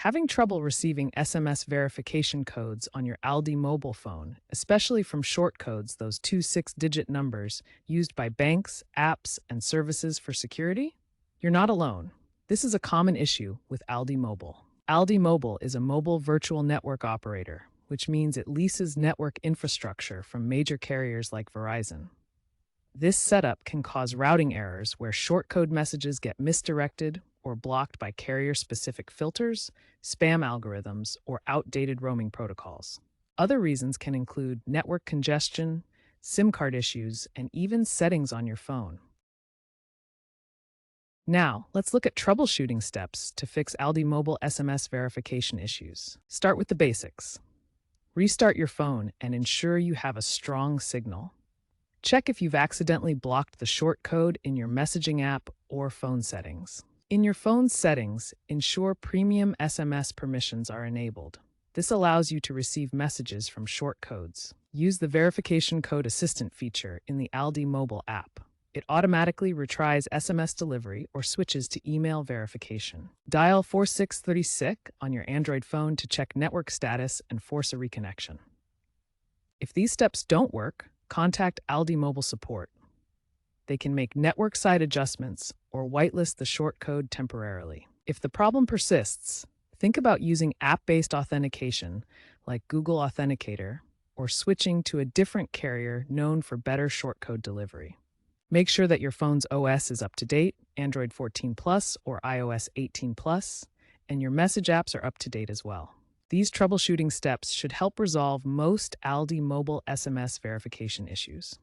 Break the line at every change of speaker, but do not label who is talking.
Having trouble receiving SMS verification codes on your ALDI mobile phone, especially from short codes, those two six-digit numbers used by banks, apps, and services for security? You're not alone. This is a common issue with ALDI Mobile. ALDI Mobile is a mobile virtual network operator, which means it leases network infrastructure from major carriers like Verizon. This setup can cause routing errors where shortcode messages get misdirected or blocked by carrier-specific filters, spam algorithms, or outdated roaming protocols. Other reasons can include network congestion, SIM card issues, and even settings on your phone. Now, let's look at troubleshooting steps to fix ALDI Mobile SMS verification issues. Start with the basics. Restart your phone and ensure you have a strong signal. Check if you've accidentally blocked the shortcode in your messaging app or phone settings. In your phone settings, ensure premium SMS permissions are enabled. This allows you to receive messages from shortcodes. Use the Verification Code Assistant feature in the ALDI mobile app. It automatically retries SMS delivery or switches to email verification. Dial 4636 on your Android phone to check network status and force a reconnection. If these steps don't work, contact ALDI Mobile support. They can make network-side adjustments or whitelist the shortcode temporarily. If the problem persists, think about using app-based authentication like Google Authenticator or switching to a different carrier known for better shortcode delivery. Make sure that your phone's OS is up to date, Android 14 Plus or iOS 18 Plus, and your message apps are up to date as well. These troubleshooting steps should help resolve most ALDI mobile SMS verification issues.